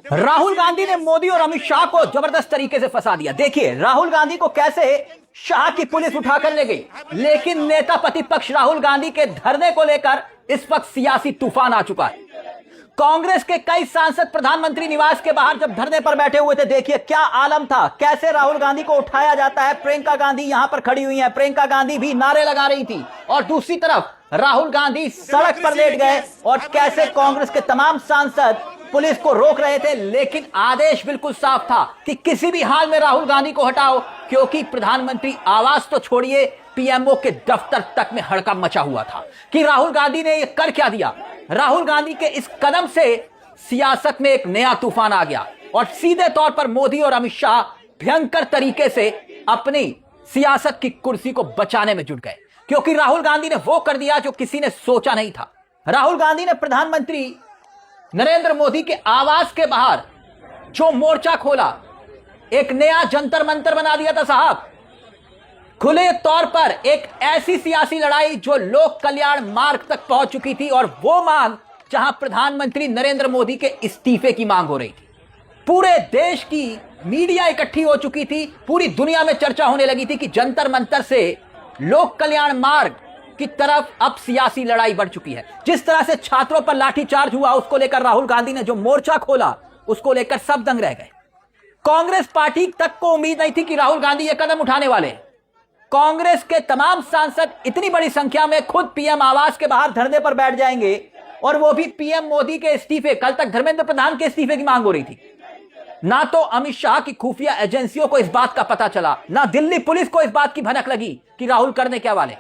राहुल गांधी ने मोदी और अमित शाह को जबरदस्त तरीके से फंसा दिया। देखिए राहुल गांधी को कैसे शाह की पुलिस उठाकर ले गई, लेकिन नेता प्रतिपक्ष राहुल गांधी के धरने को लेकर इस वक्त सियासी तूफान आ चुका है। कांग्रेस के कई सांसद प्रधानमंत्री निवास के बाहर जब धरने पर बैठे हुए थे, देखिए क्या आलम था, कैसे राहुल गांधी को उठाया जाता है। प्रियंका गांधी यहां पर खड़ी हुई है, प्रियंका गांधी भी नारे लगा रही थी और दूसरी तरफ राहुल गांधी सड़क पर लेट गए और कैसे कांग्रेस के तमाम सांसद पुलिस को रोक रहे थे, लेकिन आदेश बिल्कुल साफ था कि किसी भी हाल में राहुल गांधी को हटाओ, क्योंकि प्रधानमंत्री आवास तो छोड़िए पीएमओ के दफ्तर तक में हड़कंप मचा हुआ था कि राहुल गांधी ने यह कर क्या दिया। राहुल गांधी के इस कदम से सियासत में एक नया तूफान आ गया और सीधे तौर पर मोदी और अमित शाह भयंकर तरीके से अपनी सियासत की कुर्सी को बचाने में जुट गए, क्योंकि राहुल गांधी ने वो कर दिया जो किसी ने सोचा नहीं था। राहुल गांधी ने प्रधानमंत्री नरेंद्र मोदी के आवास के बाहर जो मोर्चा खोला, एक नया जंतर मंतर बना दिया था साहब। खुले तौर पर एक ऐसी सियासी लड़ाई जो लोक कल्याण मार्ग तक पहुंच चुकी थी और वो मांग जहां प्रधानमंत्री नरेंद्र मोदी के इस्तीफे की मांग हो रही थी। पूरे देश की मीडिया इकट्ठी हो चुकी थी, पूरी दुनिया में चर्चा होने लगी थी कि जंतर मंतर से लोक कल्याण मार्ग की तरफ अब सियासी लड़ाई बढ़ चुकी है। जिस तरह से छात्रों पर लाठीचार्ज हुआ, उसको लेकर राहुल गांधी ने जो मोर्चा खोला, उसको लेकर सब दंग रह गए। कांग्रेस पार्टी तक को उम्मीद नहीं थी कि राहुल गांधी यह कदम उठाने वाले। कांग्रेस के तमाम सांसद इतनी बड़ी संख्या में खुद पीएम आवास के बाहर धरने पर बैठ जाएंगे और वो भी पीएम मोदी के इस्तीफे। कल तक धर्मेंद्र प्रधान के इस्तीफे की मांग हो रही थी। ना तो अमित शाह की खुफिया एजेंसियों को इस बात का पता चला, ना दिल्ली पुलिस को इस बात की भनक लगी कि राहुल करने क्या वाले,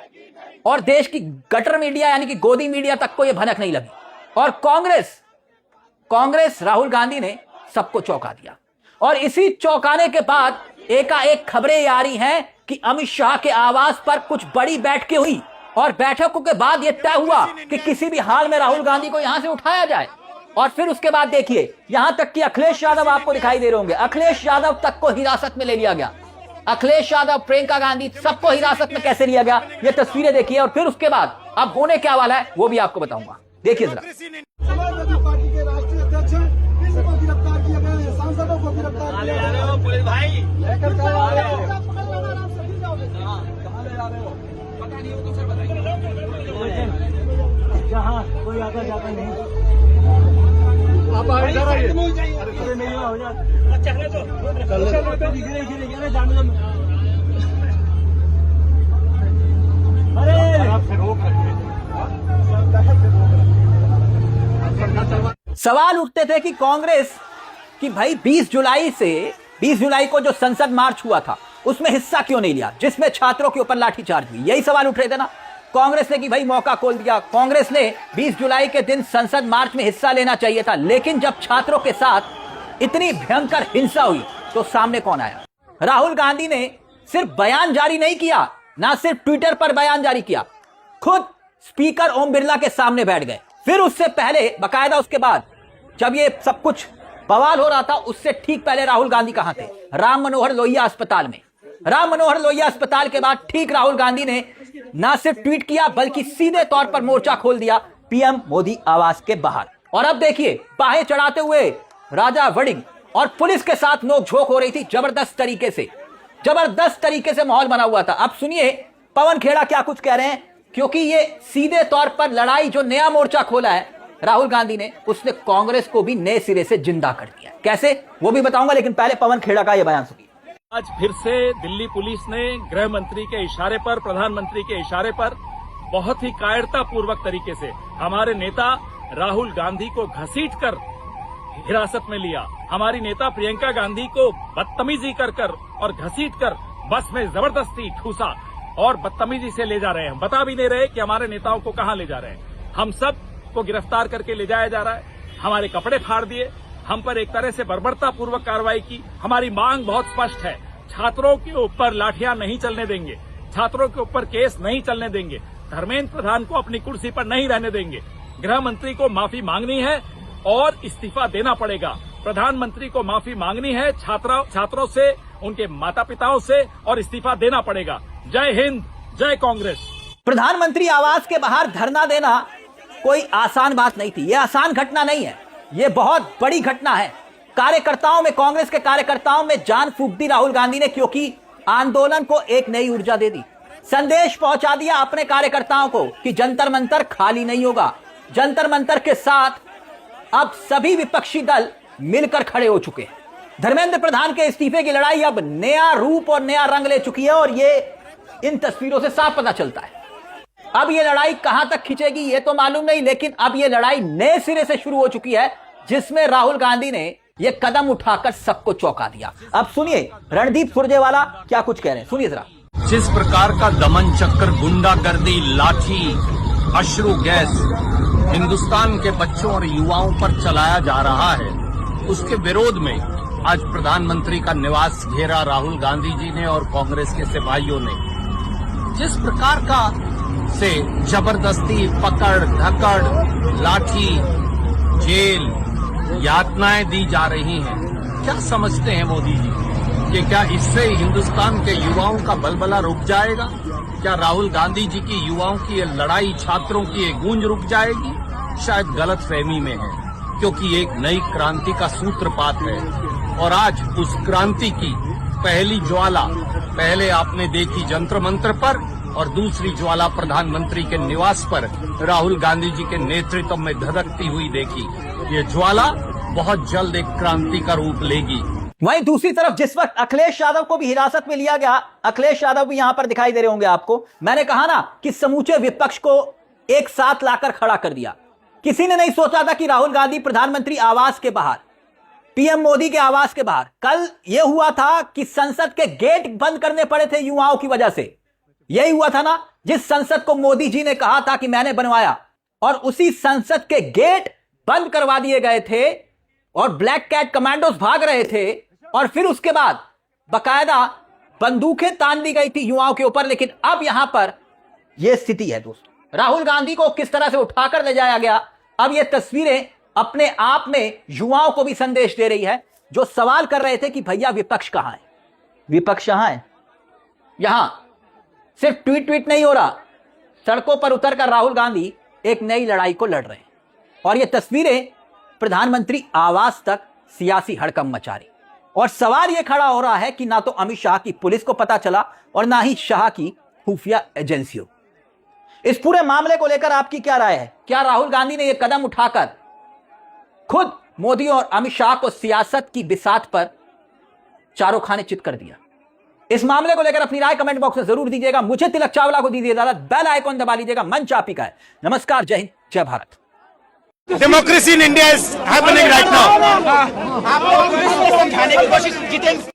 और देश की गटर मीडिया यानी कि गोदी मीडिया तक को यह भनक नहीं लगी। और कांग्रेस राहुल गांधी ने सबको चौंका दिया। और इसी चौंकाने के बाद एकाएक खबरें आ रही हैं कि अमित शाह के आवास पर कुछ बड़ी बैठकें हुई और बैठकों के बाद यह तय हुआ कि किसी भी हाल में राहुल गांधी को यहां से उठाया जाए। और फिर उसके बाद देखिए यहां तक कि अखिलेश यादव आपको दिखाई दे रहे होंगे, अखिलेश यादव तक को हिरासत में ले लिया गया। अखिलेश यादव, प्रियंका गांधी, सबको हिरासत में कैसे लिया गया, ये तस्वीरें देखिए। और फिर उसके बाद अब होने क्या वाला है वो भी आपको बताऊंगा, देखिए जरा। पार्टी के राष्ट्रीय अध्यक्ष किसी को गिरफ्तार किया गया है, सांसदों को गिरफ्तार किया गया है। पुलिस भाई लेकर कहाँ ले रहे हो? पता नहीं हो तो सर बताइए। जहाँ कोई आता जाता नहीं, आप इधर आइए। अरे नहीं हो जाए, चलने दो, धीरे जाने दो। सवाल उठते थे कि कांग्रेस कि भाई 20 जुलाई को जो संसद मार्च हुआ था उसमें हिस्सा क्यों नहीं लिया, जिसमें छात्रों के ऊपर लाठीचार्ज हुई। यही सवाल उठ रहे थे ना कांग्रेस ने कि भाई मौका खोल दिया। कांग्रेस ने 20 जुलाई के दिन संसद मार्च में हिस्सा लेना चाहिए था, लेकिन जब छात्रों के साथ इतनी भयंकर हिंसा हुई तो सामने कौन आया? राहुल गांधी ने सिर्फ बयान जारी नहीं किया, ना सिर्फ ट्विटर पर बयान जारी किया, खुद स्पीकर ओम बिरला के सामने बैठ गए। फिर उससे पहले बाकायदा उसके बाद जब ये सब कुछ बवाल हो रहा था, उससे ठीक पहले राहुल गांधी कहां थे? राम मनोहर लोहिया अस्पताल में। राम मनोहर लोहिया अस्पताल के बाद ठीक राहुल गांधी ने ना सिर्फ ट्वीट किया बल्कि सीधे तौर पर मोर्चा खोल दिया पीएम मोदी आवास के बाहर। और अब देखिए बाहें चढ़ाते हुए राजा वड़िंग और पुलिस के साथ नोकझोंक हो रही थी जबरदस्त तरीके से माहौल बना हुआ था। अब सुनिए पवन खेड़ा क्या कुछ कह रहे हैं, क्योंकि ये सीधे तौर पर लड़ाई जो नया मोर्चा खोला है राहुल गांधी ने, उसने कांग्रेस को भी नए सिरे से जिंदा कर दिया। कैसे वो भी बताऊंगा, लेकिन पहले पवन खेड़ा का यह बयान सुनिए। आज फिर से दिल्ली पुलिस ने गृह मंत्री के इशारे पर, प्रधानमंत्री के इशारे पर बहुत ही कायरतापूर्वक तरीके से हमारे नेता राहुल गांधी को घसीटकर हिरासत में लिया। हमारी नेता प्रियंका गांधी को बदतमीजी कर और घसीटकर बस में जबरदस्ती ठूसा और बदतमीजी से ले जा रहे हैं। बता भी नहीं रहे कि हमारे नेताओं को कहां ले जा रहे हैं। हम सब को गिरफ्तार करके ले जाया जा रहा है। हमारे कपड़े फाड़ दिए, हम पर एक तरह से बर्बरतापूर्वक कार्रवाई की। हमारी मांग बहुत स्पष्ट है, छात्रों के ऊपर लाठियां नहीं चलने देंगे, छात्रों के ऊपर केस नहीं चलने देंगे, धर्मेंद्र प्रधान को अपनी कुर्सी पर नहीं रहने देंगे। गृह मंत्री को माफी मांगनी है और इस्तीफा देना पड़ेगा। प्रधानमंत्री को माफी मांगनी है छात्रों से, उनके माता पिताओं से, और इस्तीफा देना पड़ेगा। जय हिंद, जय कांग्रेस। प्रधानमंत्री आवास के बाहर धरना देना कोई आसान बात नहीं थी। यह आसान घटना नहीं है, यह बहुत बड़ी घटना है। कार्यकर्ताओं में, कांग्रेस के कार्यकर्ताओं में जान फूंक दी राहुल गांधी ने, क्योंकि आंदोलन को एक नई ऊर्जा दे दी। संदेश पहुंचा दिया अपने कार्यकर्ताओं को कि जंतर मंतर खाली नहीं होगा। जंतर मंतर के साथ अब सभी विपक्षी दल मिलकर खड़े हो चुके हैं। धर्मेंद्र प्रधान के इस्तीफे की लड़ाई अब नया रूप और नया रंग ले चुकी है और ये इन तस्वीरों से साफ पता चलता है। अब ये लड़ाई कहां तक खिंचेगी ये तो मालूम नहीं, लेकिन अब ये लड़ाई नए सिरे से शुरू हो चुकी है, जिसमें राहुल गांधी ने ये कदम उठाकर सबको चौंका दिया। अब सुनिए रणदीप सुरजेवाला क्या कुछ कह रहे हैं, सुनिए जरा। जिस प्रकार का दमन चक्र, गुंडागर्दी, लाठी, अश्रु गैस हिंदुस्तान के बच्चों और युवाओं पर चलाया जा रहा है, उसके विरोध में आज प्रधानमंत्री का निवास घेरा राहुल गांधी जी ने और कांग्रेस के सिपाहियों ने। जिस प्रकार का से जबरदस्ती, पकड़ धकड़, लाठी, जेल, यातनाएं दी जा रही हैं, क्या समझते हैं मोदी जी कि क्या इससे हिंदुस्तान के युवाओं का बलबला रुक जाएगा? क्या राहुल गांधी जी की युवाओं की ये लड़ाई, छात्रों की ये गूंज रुक जाएगी? शायद गलतफहमी में है, क्योंकि एक नई क्रांति का सूत्रपात है और आज उस क्रांति की पहली ज्वाला पहले आपने देखी जंतर मंतर पर और दूसरी ज्वाला प्रधानमंत्री के निवास पर राहुल गांधी जी के नेतृत्व में धधकती हुई देखी। ये ज्वाला बहुत जल्द एक क्रांति का रूप लेगी। वहीं दूसरी तरफ जिस वक्त अखिलेश यादव को भी हिरासत में लिया गया, अखिलेश यादव भी यहां पर दिखाई दे रहे होंगे आपको। मैंने कहा ना कि समूचे विपक्ष को एक साथ लाकर खड़ा कर दिया। किसी ने नहीं सोचा था कि राहुल गांधी प्रधानमंत्री आवास के बाहर, पीएम मोदी के आवास के बाहर, कल यह हुआ था कि संसद के गेट बंद करने पड़े थे युवाओं की वजह से। यही हुआ था ना, जिस संसद को मोदी जी ने कहा था कि मैंने बनवाया, और उसी संसद के गेट बंद करवा दिए गए थे और ब्लैक कैट कमांडोज भाग रहे थे, और फिर उसके बाद बकायदा बंदूकें तान दी गई थी युवाओं के ऊपर। लेकिन अब यहां पर यह स्थिति है दोस्तों, राहुल गांधी को किस तरह से उठाकर ले जाया गया। अब ये तस्वीरें अपने आप में युवाओं को भी संदेश दे रही है, जो सवाल कर रहे थे कि भैया विपक्ष कहां है, विपक्ष यहां है। यहां सिर्फ ट्वीट नहीं हो रहा, सड़कों पर उतरकर राहुल गांधी एक नई लड़ाई को लड़ रहे हैं। और ये तस्वीरें प्रधानमंत्री आवास तक सियासी हड़कंप मचा रही। और सवाल यह खड़ा हो रहा है कि ना तो अमित शाह की पुलिस को पता चला और ना ही शाह की खुफिया एजेंसियों। इस पूरे मामले को लेकर आपकी क्या राय है? क्या राहुल गांधी ने यह कदम उठाकर खुद मोदी और अमित शाह को सियासत की बिसात पर चारों खाने चित कर दिया? इस मामले को लेकर अपनी राय कमेंट बॉक्स में जरूर दीजिएगा। मुझे तिलक चावला को दीजिए इजाजत, बेल आइकॉन दबा लीजिएगा। मंच आप ही का है। नमस्कार, जय हिंद, जय Bharat. Democracy in India is happening right now. आप लोग समझाने की कोशिश जितेंद्र